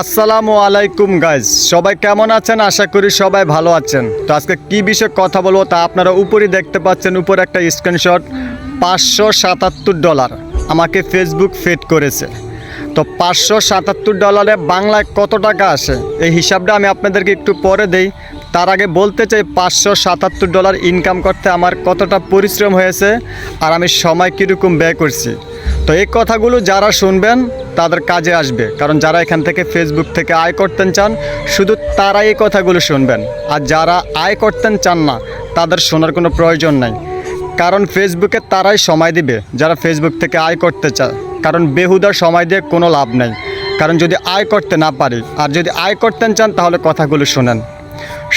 আসসালামু আলাইকুম গাইজ, সবাই কেমন আছেন? আশা করি সবাই ভালো আছেন। তো আজকে কি বিষয়ে কথা বলবো তা আপনারা উপরে দেখতে পাচ্ছেন। উপরে একটা স্ক্রিনশট, $577 আমাকে ফেসবুক ফেড করেছে। তো $577 বাংলায় কত টাকা আসে এই হিসাবটা আমি আপনাদেরকে একটু পরে দেই। তার আগে বলতে চাই $577 ইনকাম করতে আমার কতটা পরিশ্রম হয়েছে আর আমি সময় কীরকম ব্যয় করছি। তো এই কথাগুলো যারা শুনবেন তাদের কাজে আসবে, কারণ যারা এখান থেকে ফেসবুক থেকে আয় করতে চান শুধু তারাই এই কথাগুলো শুনবেন। আর যারা আয় করতে চান না তাদের শোনার কোনো প্রয়োজন নাই, কারণ ফেসবুকে তারাই সময় দিবে যারা ফেসবুক থেকে আয় করতে চায়। কারণ বেহুদা সময় দিয়ে কোনো লাভ নেই, কারণ যদি আয় করতে না পারি আর যদি আয় করতে চান তাহলে কথাগুলো শোনেন।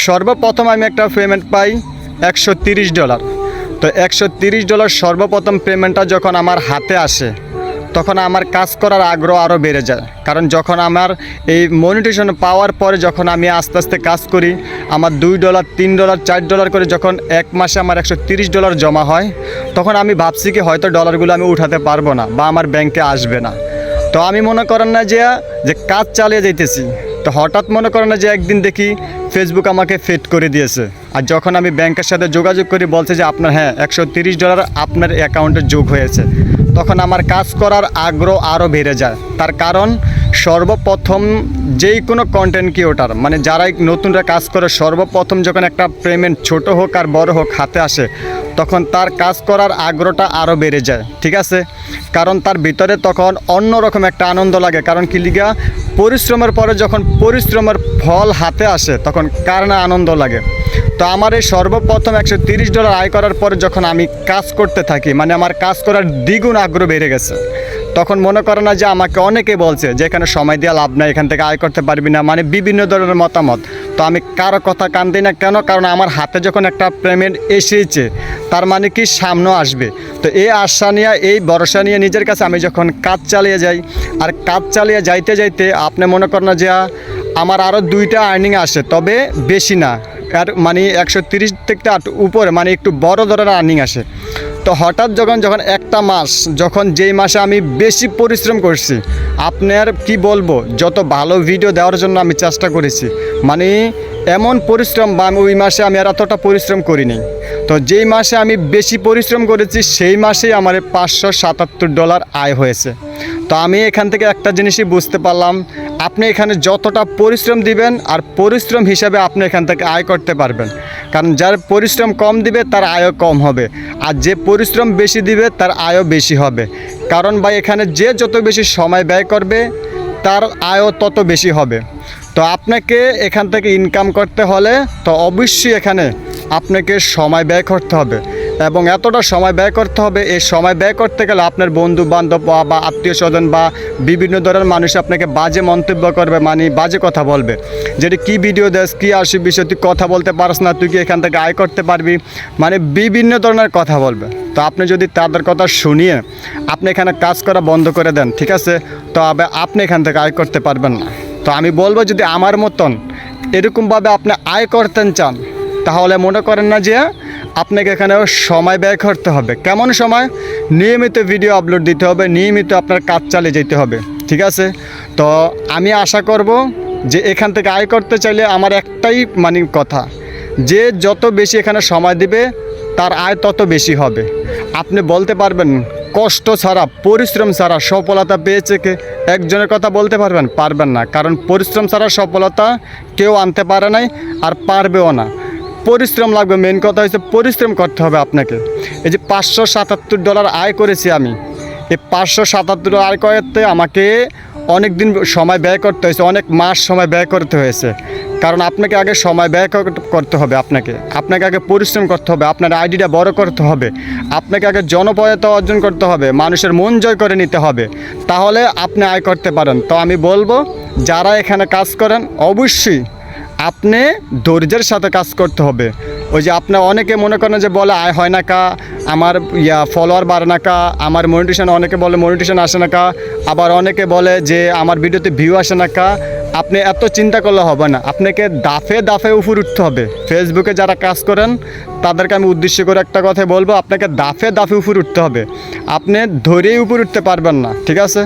সর্বপ্রথম আমি একটা পেমেন্ট পাই $130। তো $130 সর্বপ্রথম পেমেন্টটা যখন আমার হাতে আসে তখন আমার কাজ করার আগ্রহ আরও বেড়ে যায়। কারণ যখন আমার এই মনিটাইজেশন পাওয়ার পরে যখন আমি আস্তে আস্তে কাজ করি, আমার $2, $3, $4 করে যখন এক মাসে আমার $130 জমা হয়, তখন আমি ভাবছি কি হয়তো ডলারগুলো আমি উঠাতে পারবো না বা আমার ব্যাংকে আসবে না। তো আমি মনে করেন না যে কাজ চালিয়ে যাইতেছি, তো হঠাৎ মনে করেন না যে একদিন দেখি ফেসবুক আমাকে ফেড করে দিয়েছে। আর যখন আমি ব্যাংকের সাথে যোগাযোগ করি বলছে যে আপনার $130 আপনার অ্যাকাউন্টে যোগ হয়েছে, তখন আমার কাজ করার আগ্রহ আরও বেড়ে যায়। তার কারণ সর্বপ্রথম যেই কোনো কন্টেন্ট ক্রিয়েটর মানে যারাই নতুনরা কাজ করে, সর্বপ্রথম যখন একটা পেমেন্ট ছোট হোক আর বড় হোক হাতে আসে তখন তার কাজ করার আগ্রহটা আরও বেড়ে যায়। ঠিক আছে, কারণ তার ভিতরে তখন অন্যরকম একটা আনন্দ লাগে। কারণ কি লিগা, পরিশ্রমের পরে যখন পরিশ্রমের ফল হাতে আসে তখন কার না আনন্দ লাগে। তো আমার এই সর্বপ্রথম $130 আয় করার পরে যখন আমি কাজ করতে থাকি, মানে আমার কাজ করার দ্বিগুণ আগ্রহ বেড়ে গেছে। তখন মনে করে না যে আমাকে অনেকে বলছে যে এখানে সময় দেওয়া লাভ নাই, এখান থেকে আয় করতে পারবি না, মানে বিভিন্ন ধরনের মতামত। তো আমি কারো কথা কান দিই না কেন, কারণ আমার হাতে যখন একটা পেমেন্ট এসেছে তার মানে কি সামনেও আসবে। তো এই আশা নিয়ে, এই ভরসা নিয়ে নিজের কাছে আমি যখন কাজ চালিয়ে যাই, আর কাজ চালিয়ে যাইতে যাইতে আপনি মনে করেন না যে আমার আরও 2টা আর্নিং আসে, তবে বেশি না, আর মানে 130 থেকে উপরে, মানে একটু বড় ধরনের আর্নিং আসে। তো হঠাৎ যখন একটা মাস, যখন যেই মাসে আমি বেশি পরিশ্রম করছি, আপনার কি বলবো, যত ভালো ভিডিও দেওয়ার জন্য আমি চেষ্টা করেছি, মানে এমন পরিশ্রম বা আমি ওই মাসে আমি আর এতটা পরিশ্রম করিনি। তো যেই মাসে আমি বেশি পরিশ্রম করেছি সেই মাসেই আমার $577 আয় হয়েছে। তো আমি এখান থেকে একটা জিনিসই বুঝতে পারলাম, আপনি এখানে যতটা পরিশ্রম দিবেন আর পরিশ্রম হিসাবে আপনি এখান থেকে আয় করতে পারবেন। কারণ যার পরিশ্রম কম দিবে তার আয়ও কম হবে, আর যে পরিশ্রম বেশি দিবে তার আয়ও বেশি হবে। কারণ ভাই এখানে যে যত বেশি সময় ব্যয় করবে তার আয়ও তত বেশি হবে। তো আপনাকে এখান থেকে ইনকাম করতে হলে তো অবশ্যই এখানে আপনাকে সময় ব্যয় করতে হবে, এবং এতটা সময় ব্যয় করতে হবে। এই সময় ব্যয় করতে গেলে আপনার বন্ধু বান্ধব বা আত্মীয় স্বজন বা বিভিন্ন ধরনের মানুষ আপনাকে বাজে মন্তব্য করবে, মানে বাজে কথা বলবে, যেটি কী ভিডিও দেস, কী আসে বিষয়, তুই কথা বলতে পারস না, তুই কি এখান থেকে আয় করতে পারবি, মানে বিভিন্ন ধরনের কথা বলবে। তো আপনি যদি তাদের কথা শুনিয়ে আপনি এখানে কাজ করা বন্ধ করে দেন, ঠিক আছে, তো আপনি এখান থেকে আয় করতে পারবেন না। তো আমি বলবো যদি আমার মতন এরকমভাবে আপনি আয় করতে চান তাহলে মনে করেন না যে আপনাকে এখানে সময় ব্যয় করতে হবে। কেমন সময়? নিয়মিত ভিডিও আপলোড দিতে হবে, নিয়মিত আপনার কাজ চালিয়ে যেতে হবে। ঠিক আছে, তো আমি আশা করব যে এখান থেকে আয় করতে চাইলে আমার একটাই মানে কথা, যে যত বেশি এখানে সময় দিবে তার আয় তত বেশি হবে। আপনি বলতে পারবেন কষ্ট ছাড়া, পরিশ্রম ছাড়া সফলতা পেয়েছে কে? একজনের কথা বলতে পারবেন না, কারণ পরিশ্রম ছাড়া সফলতা কেউ আনতে পারে নাই আর পারবেও না। পরিশ্রম লাগবে, মেন কথা হচ্ছে পরিশ্রম করতে হবে আপনাকে। এই যে $577 আয় করেছি আমি, এই $577 আয় করতে আমাকে অনেক দিন সময় ব্যয় করতে হয়েছে, অনেক মাস সময় ব্যয় করতে হয়েছে। কারণ আপনাকে আগে সময় ব্যয় করতে হবে, আপনাকে আগে পরিশ্রম করতে হবে, আপনার আইডিটা বড় করতে হবে, আপনাকে আগে জনপ্রিয়তা অর্জন করতে হবে, মানুষের মন জয় করে নিতে হবে, তাহলে আপনি আয় করতে পারেন। তো আমি বলবো যারা এখানে কাজ করেন অবশ্যই আপনি ধৈর্যের সাথে কাজ করতে হবে। ওই যে আপনার অনেকে মনে করেন যে বলে আয় হয় না কা, আমার ফলোয়ার বাড়ে না কা, আমার মনিটেশন, অনেকে বলে মনিটেশন আসে না কা, আবার অনেকে বলে যে আমার ভিডিওতে ভিউ আসে না কা। আপনি এত চিন্তা করলে হবে না, আপনাকে দাফে দাফে উপর উঠতে হবে। ফেসবুকে যারা কাজ করেন তাদেরকে আমি উদ্দেশ্য করে একটা কথা বলবো, আপনাকে দাফে দাফে উপর উঠতে হবে, আপনি ধরেই উপর উঠতে পারবেন না। ঠিক আছে,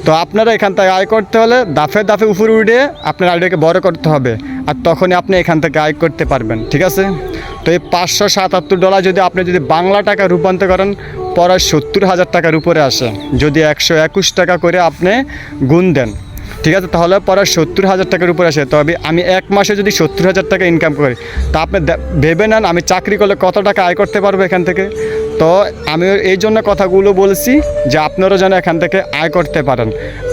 তো আপনারা এখান থেকে আয় করতে হলে দাফে দাফে উপরে উঠে আপনার আইডিয়াকে বড় করতে হবে, আর তখনই আপনি এখান থেকে আয় করতে পারবেন, ঠিক আছে? তো এই $577 যদি আপনি যদি বাংলা টাকা রূপান্তর করেন পরে 70,000 টাকার উপরে আসে। যদি 121 টাকা করে আপনি গুণ দেন, ঠিক আছে, তাহলে পরে 70,000 টাকার উপরে আসে। তবে আমি এক মাসে যদি 70,000 টাকা ইনকাম করি, তা আপনি ভেবে নেন আমি চাকরি করলে কত টাকা আয় করতে পারবো এখান থেকে। তো আমি এই জন্য কথাগুলো বলছি যে আপনারা যেন এখান থেকে আয় করতে পারেন,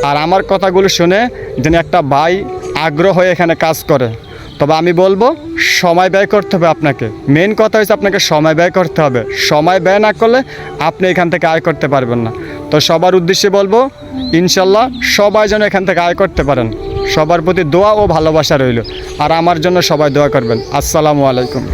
আর আমার কথাগুলো শুনে যেন একটা ভাই আগ্রহ হয়ে এখানে কাজ করে। তবে আমি বলবো সময় ব্যয় করতে হবে আপনাকে, মেন কথা হচ্ছে আপনাকে সময় ব্যয় করতে হবে। সময় ব্যয় না করলে আপনি এখান থেকে আয় করতে পারবেন না। তো সবার উদ্দেশ্যে বলবো ইনশাল্লাহ সবাই যেন এখান থেকে আয় করতে পারেন। সবার প্রতি দোয়া ও ভালোবাসা রইল, আর আমার জন্য সবাই দোয়া করবেন। আসসালামু আলাইকুম।